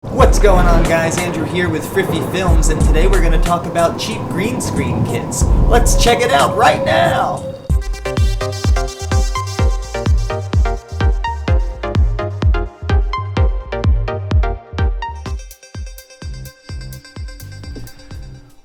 What's going on, guys? Andrew here with Friffy Films, and today we're going to talk about cheap green screen kits. Let's check it out right now!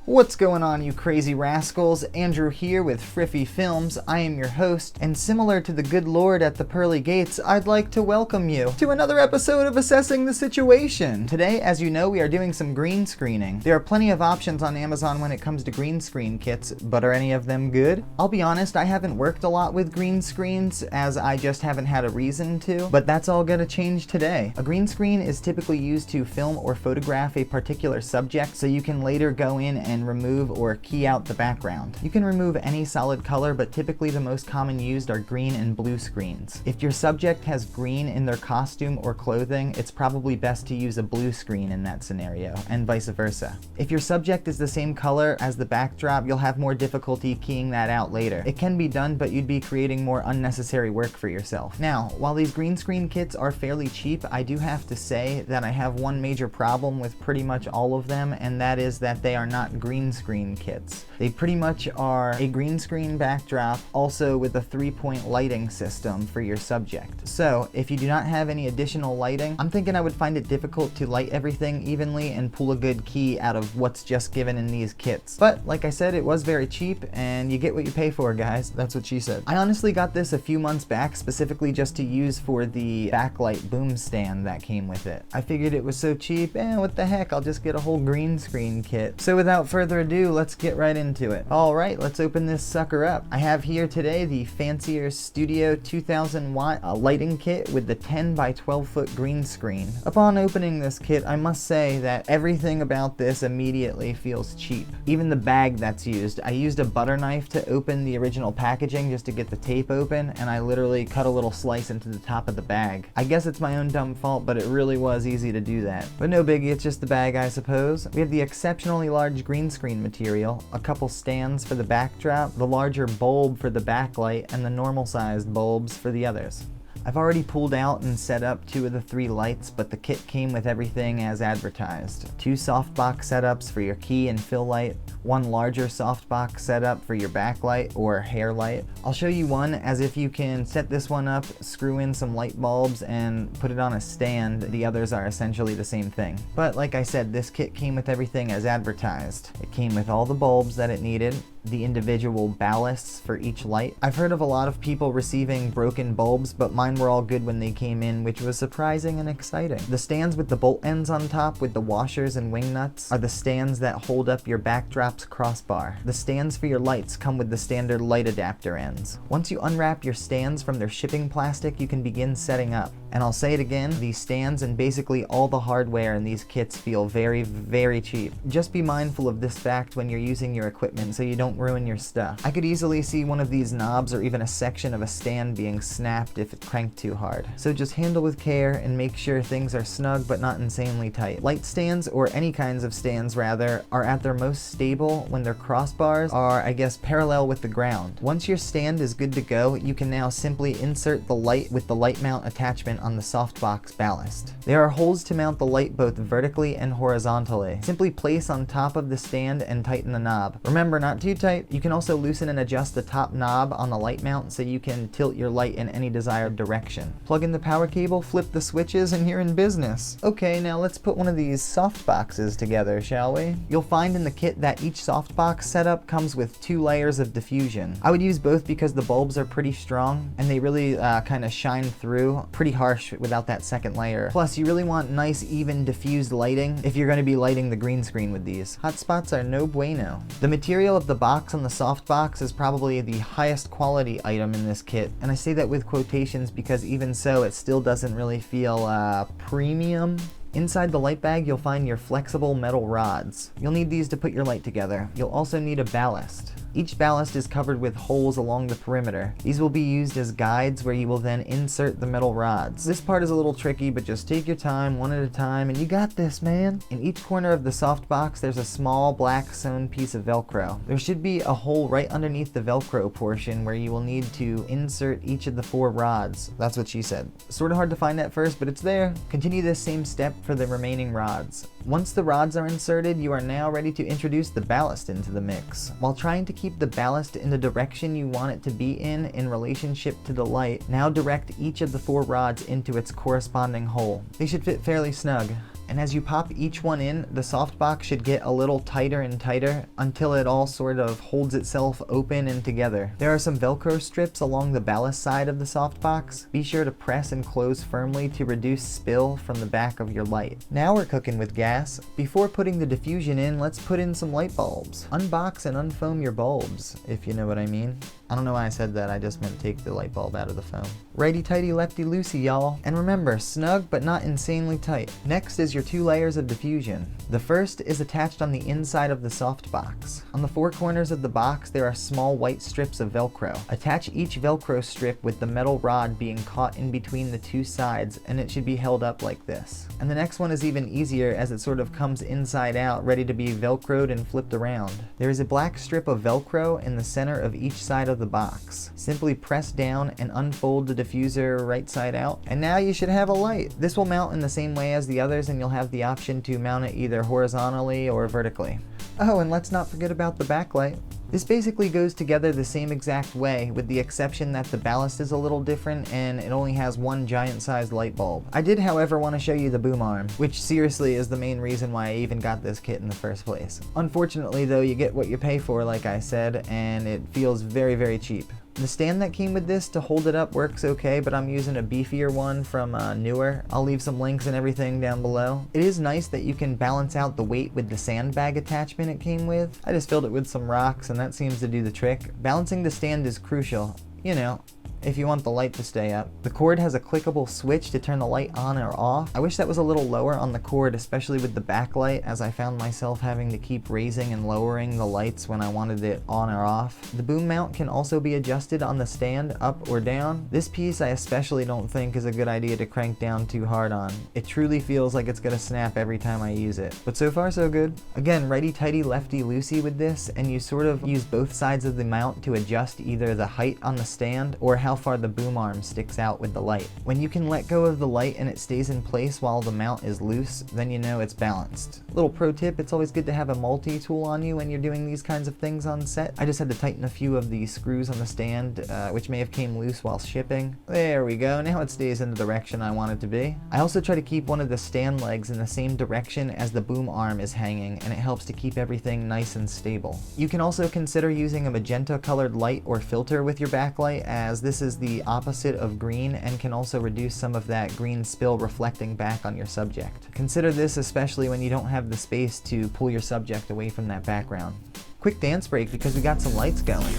What's going on, you crazy rascals? Andrew here with Friffy Films. I am your host, and similar to the good Lord at the pearly gates, I'd like to welcome you to another episode of Assessing the Situation. Today, as you know, we are doing some green screening. There are plenty of options on Amazon when it comes to green screen kits, but are any of them good? I'll be honest, I haven't worked a lot with green screens, as I just haven't had a reason to, but that's all gonna change today. A green screen is typically used to film or photograph a particular subject, so you can later go in and remove or key out the background. You can remove any solid color, but typically the most common used are green and blue screens. If your subject has green in their costume or clothing, it's probably best to use a blue screen in that scenario, and vice versa. If your subject is the same color as the backdrop, you'll have more difficulty keying that out later. It can be done, but you'd be creating more unnecessary work for yourself. Now, while these green screen kits are fairly cheap, I do have to say that I have one major problem with pretty much all of them, and that is that they are not green screen kits. They pretty much are a green screen backdrop, also with a 3-point lighting system for your subject. So if you do not have any additional lighting, I'm thinking I would find it difficult to light everything evenly and pull a good key out of what's just given in these kits. But like I said, it was very cheap, and you get what you pay for, guys. That's what she said. I honestly got this a few months back, specifically just to use for the backlight boom stand that came with it. I figured it was so cheap, what the heck, I'll just get a whole green screen kit. So without further ado, let's get right into it. Alright, let's open this sucker up. I have here today the Fancierstudio 2000 watt lighting kit with the 10 by 12 foot green screen. Upon opening this kit, I must say that everything about this immediately feels cheap. Even the bag that's used. I used a butter knife to open the original packaging just to get the tape open, and I literally cut a little slice into the top of the bag. I guess it's my own dumb fault, but it really was easy to do that. But no biggie, it's just the bag, I suppose. We have the exceptionally large green screen material, a couple stands for the backdrop, the larger bulb for the backlight, and the normal sized bulbs for the others. I've already pulled out and set up 2 of the 3 lights, but the kit came with everything as advertised. 2 softbox setups for your key and fill light, 1 larger softbox setup for your backlight or hair light. I'll show you one as if you can set this one up, screw in some light bulbs, and put it on a stand. The others are essentially the same thing. But like I said, this kit came with everything as advertised. It came with all the bulbs that it needed, the individual ballasts for each light. I've heard of a lot of people receiving broken bulbs, but mine were all good when they came in, which was surprising and exciting. The stands with the bolt ends on top with the washers and wing nuts are the stands that hold up your backdrop's crossbar. The stands for your lights come with the standard light adapter ends. Once you unwrap your stands from their shipping plastic, you can begin setting up. And I'll say it again, these stands and basically all the hardware in these kits feel very, very cheap. Just be mindful of this fact when you're using your equipment so you don't ruin your stuff. I could easily see one of these knobs or even a section of a stand being snapped if it cranked too hard. So just handle with care and make sure things are snug but not insanely tight. Light stands, or any kinds of stands rather, are at their most stable when their crossbars are, I guess, parallel with the ground. Once your stand is good to go, you can now simply insert the light with the light mount attachment on the softbox ballast. There are holes to mount the light both vertically and horizontally. Simply place on top of the stand and tighten the knob. Remember, not too tight. You can also loosen and adjust the top knob on the light mount so you can tilt your light in any desired direction. Plug in the power cable, flip the switches, and you're in business. Okay, now let's put one of these softboxes together, shall we? You'll find in the kit that each softbox setup comes with 2 layers of diffusion. I would use both because the bulbs are pretty strong and they really kind of shine through pretty harsh without that second layer. Plus, you really want nice, even diffused lighting if you're going to be lighting the green screen with these. Hot spots are no bueno. The material of the box on the softbox is probably the highest quality item in this kit, and I say that with quotations because even so, it still doesn't really feel premium. Inside the light bag, you'll find your flexible metal rods. You'll need these to put your light together. You'll also need a ballast. Each ballast is covered with holes along the perimeter. These will be used as guides where you will then insert the metal rods. This part is a little tricky, but just take your time, one at a time, and you got this, man. In each corner of the softbox, there's a small black sewn piece of Velcro. There should be a hole right underneath the Velcro portion where you will need to insert each of the 4 rods. That's what she said. Sort of hard to find at first, but it's there. Continue this same step for the remaining rods. Once the rods are inserted, you are now ready to introduce the ballast into the mix. While trying to keep the ballast in the direction you want it to be in relationship to the light, now direct each of the 4 rods into its corresponding hole. They should fit fairly snug. And as you pop each one in, the softbox should get a little tighter and tighter until it all sort of holds itself open and together. There are some Velcro strips along the ballast side of the softbox. Be sure to press and close firmly to reduce spill from the back of your light. Now we're cooking with gas. Before putting the diffusion in, let's put in some light bulbs. Unbox and unfoam your bulbs, if you know what I mean. I don't know why I said that, I just meant take the light bulb out of the foam. Righty-tighty, lefty-loosey, y'all. And remember, snug but not insanely tight. Next is your 2 layers of diffusion. The first is attached on the inside of the softbox. On the 4 corners of the box, there are small white strips of Velcro. Attach each Velcro strip with the metal rod being caught in between the 2 sides, and it should be held up like this. And the next one is even easier as it sort of comes inside out, ready to be Velcroed and flipped around. There is a black strip of Velcro in the center of each side of the box. Simply press down and unfold the diffuser right side out, and now you should have a light. This will mount in the same way as the others, and you'll have the option to mount it either horizontally or vertically. Oh, and let's not forget about the backlight. This basically goes together the same exact way, with the exception that the ballast is a little different and it only has 1 giant-sized light bulb. I did, however, want to show you the boom arm, which seriously is the main reason why I even got this kit in the first place. Unfortunately though, you get what you pay for, like I said, and it feels very, very cheap. The stand that came with this to hold it up works okay, but I'm using a beefier one from Newer. I'll leave some links and everything down below. It is nice that you can balance out the weight with the sandbag attachment it came with. I just filled it with some rocks and that seems to do the trick. Balancing the stand is crucial, you know, if you want the light to stay up. The cord has a clickable switch to turn the light on or off. I wish that was a little lower on the cord, especially with the backlight, as I found myself having to keep raising and lowering the lights when I wanted it on or off. The boom mount can also be adjusted on the stand, up or down. This piece I especially don't think is a good idea to crank down too hard on. It truly feels like it's gonna snap every time I use it. But so far so good. Again, righty-tighty, lefty-loosey with this, and you sort of use both sides of the mount to adjust either the height on the stand or how far the boom arm sticks out with the light. When you can let go of the light and it stays in place while the mount is loose, then you know it's balanced. Little pro tip, it's always good to have a multi-tool on you when you're doing these kinds of things on set. I just had to tighten a few of the screws on the stand, which may have came loose while shipping. There we go, now it stays in the direction I want it to be. I also try to keep one of the stand legs in the same direction as the boom arm is hanging, and it helps to keep everything nice and stable. You can also consider using a magenta colored light or filter with your backlight, as this is the opposite of green and can also reduce some of that green spill reflecting back on your subject. Consider this especially when you don't have the space to pull your subject away from that background. Quick dance break because we got some lights going.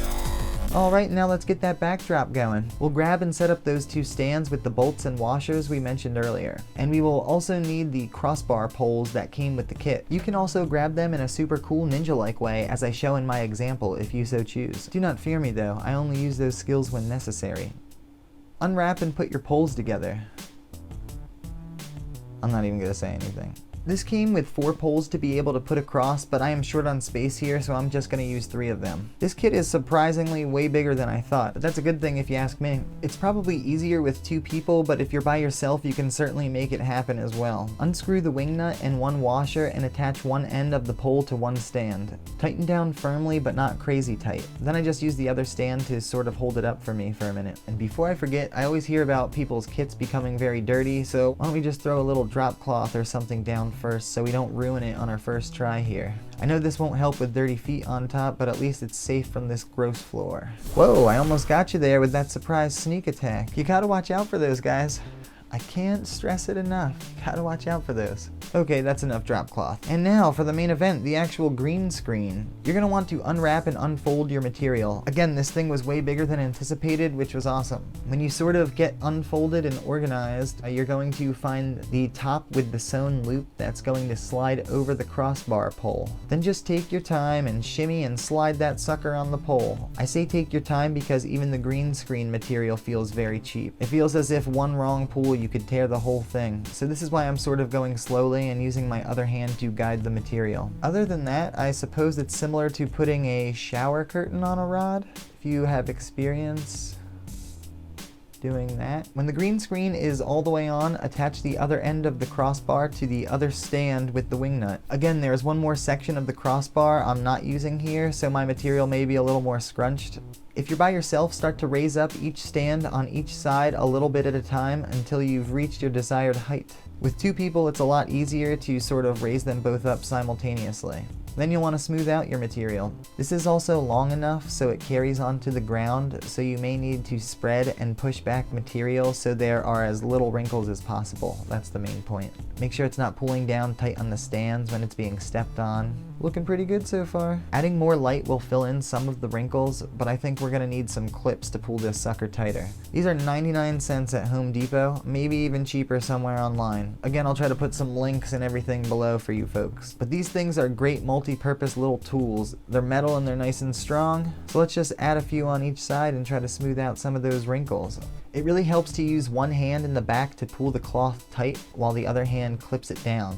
Alright, now let's get that backdrop going. We'll grab and set up those 2 stands with the bolts and washers we mentioned earlier. And we will also need the crossbar poles that came with the kit. You can also grab them in a super cool ninja-like way, as I show in my example if you so choose. Do not fear me though, I only use those skills when necessary. Unwrap and put your poles together. I'm not even gonna say anything. This came with 4 poles to be able to put across, but I am short on space here, so I'm just going to use 3 of them. This kit is surprisingly way bigger than I thought, but that's a good thing if you ask me. It's probably easier with 2 people, but if you're by yourself, you can certainly make it happen as well. Unscrew the wing nut and 1 washer and attach one end of the pole to one stand. Tighten down firmly, but not crazy tight. Then I just use the other stand to sort of hold it up for me for a minute. And before I forget, I always hear about people's kits becoming very dirty, so why don't we just throw a little drop cloth or something down first so we don't ruin it on our first try here. I know this won't help with dirty feet on top, but at least it's safe from this gross floor. Whoa, I almost got you there with that surprise sneak attack. You gotta watch out for those guys. I can't stress it enough. Gotta watch out for those. Okay, that's enough drop cloth. And now for the main event, the actual green screen. You're gonna want to unwrap and unfold your material. Again, this thing was way bigger than anticipated, which was awesome. When you sort of get unfolded and organized, you're going to find the top with the sewn loop that's going to slide over the crossbar pole. Then just take your time and shimmy and slide that sucker on the pole. I say take your time because even the green screen material feels very cheap. It feels as if one wrong pull you could tear the whole thing. So this is why I'm sort of going slowly and using my other hand to guide the material. Other than that, I suppose it's similar to putting a shower curtain on a rod. If you have experience, Doing that. When the green screen is all the way on, attach the other end of the crossbar to the other stand with the wing nut. Again, there's one more section of the crossbar I'm not using here, so my material may be a little more scrunched. If you're by yourself, start to raise up each stand on each side a little bit at a time until you've reached your desired height. With two people, it's a lot easier to sort of raise them both up simultaneously. Then you'll want to smooth out your material. This is also long enough so it carries onto the ground, so you may need to spread and push back material so there are as little wrinkles as possible. That's the main point. Make sure it's not pulling down tight on the stands when it's being stepped on. Looking pretty good so far. Adding more light will fill in some of the wrinkles, but I think we're gonna need some clips to pull this sucker tighter. These are 99 cents at Home Depot, maybe even cheaper somewhere online. Again, I'll try to put some links and everything below for you folks. But these things are great multi-purpose little tools. They're metal and they're nice and strong, so let's just add a few on each side and try to smooth out some of those wrinkles. It really helps to use one hand in the back to pull the cloth tight while the other hand clips it down.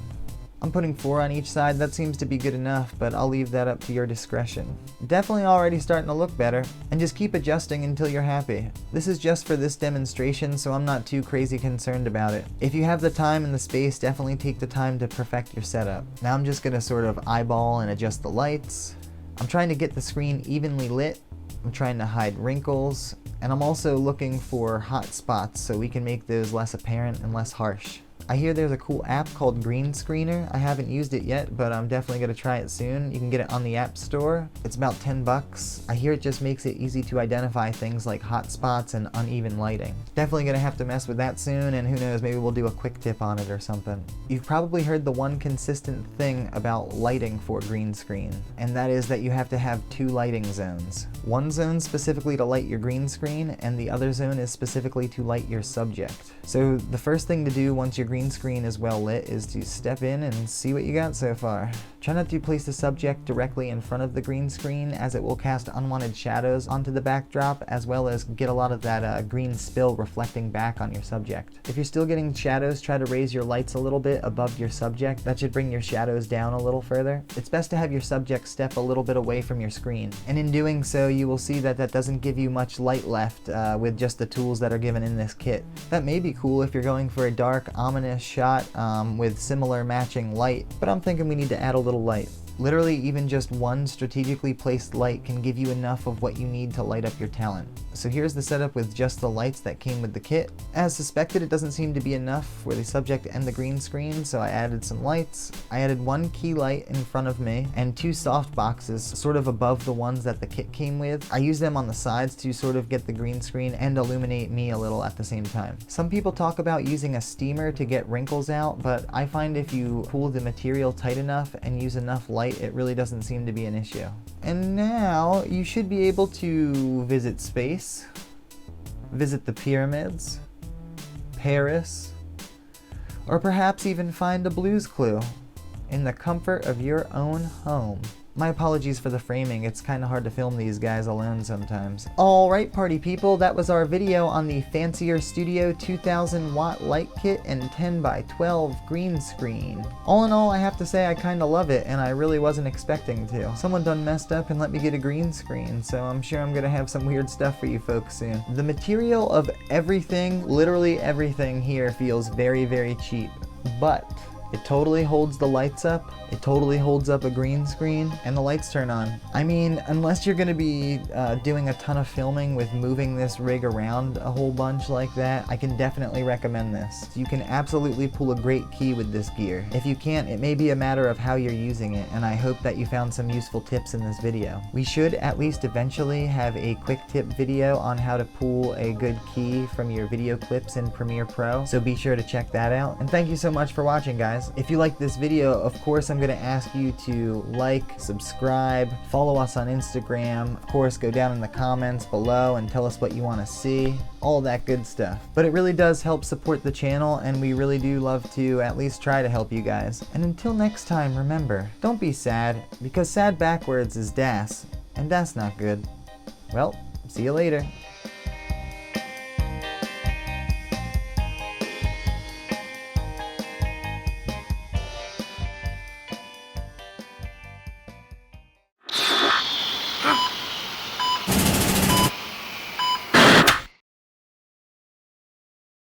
I'm putting 4 on each side. That seems to be good enough, but I'll leave that up to your discretion. Definitely already starting to look better, and just keep adjusting until you're happy. This is just for this demonstration, so I'm not too crazy concerned about it. If you have the time and the space, definitely take the time to perfect your setup. Now I'm just gonna sort of eyeball and adjust the lights. I'm trying to get the screen evenly lit. I'm trying to hide wrinkles, and I'm also looking for hot spots so we can make those less apparent and less harsh. I hear there's a cool app called Green Screener. I haven't used it yet, but I'm definitely gonna try it soon. You can get it on the App Store. It's about 10 bucks. I hear it just makes it easy to identify things like hot spots and uneven lighting. Definitely gonna have to mess with that soon, and who knows, maybe we'll do a quick tip on it or something. You've probably heard the one consistent thing about lighting for green screen, and that is that you have to have 2 lighting zones. One zone specifically to light your green screen, and the other zone is specifically to light your subject. So the first thing to do once your green screen is well lit is to step in and see what you got so far. Try not to place the subject directly in front of the green screen, as it will cast unwanted shadows onto the backdrop, as well as get a lot of that green spill reflecting back on your subject. If you're still getting shadows, try to raise your lights a little bit above your subject. That should bring your shadows down a little further. It's best to have your subject step a little bit away from your screen, and in doing so you will see that that doesn't give you much light left with just the tools that are given in this kit. That may be cool if you're going for a dark, ominous shot with similar matching light, but I'm thinking we need to add a little light. Literally, even just one strategically placed light can give you enough of what you need to light up your talent. So here's the setup with just the lights that came with the kit. As suspected, it doesn't seem to be enough for the subject and the green screen, so I added some lights. I added 1 key light in front of me and 2 softboxes sort of above the ones that the kit came with. I use them on the sides to sort of get the green screen and illuminate me a little at the same time. Some people talk about using a steamer to get wrinkles out, but I find if you pull the material tight enough and use enough light, it really doesn't seem to be an issue. And now you should be able to visit space, visit the pyramids, Paris, or perhaps even find a Blue's Clue in the comfort of your own home. My apologies for the framing, it's kind of hard to film these guys alone sometimes. Alright party people, that was our video on the Fancierstudio 2000 watt light kit and 10x12 green screen. All in all, I have to say I kind of love it, and I really wasn't expecting to. Someone done messed up and let me get a green screen, so I'm sure I'm gonna have some weird stuff for you folks soon. The material of everything, literally everything here feels very, very cheap, but it totally holds the lights up, it totally holds up a green screen, and the lights turn on. I mean, unless you're gonna be doing a ton of filming with moving this rig around a whole bunch like that, I can definitely recommend this. You can absolutely pull a great key with this gear. If you can't, it may be a matter of how you're using it, and I hope that you found some useful tips in this video. We should at least eventually have a quick tip video on how to pull a good key from your video clips in Premiere Pro, so be sure to check that out. And thank you so much for watching, guys. If you like this video, of course I'm going to ask you to like, subscribe, follow us on Instagram, of course go down in the comments below and tell us what you want to see, all that good stuff. But it really does help support the channel, and we really do love to at least try to help you guys. And until next time, remember, don't be sad, because sad backwards is das, and that's not good. Well, see you later.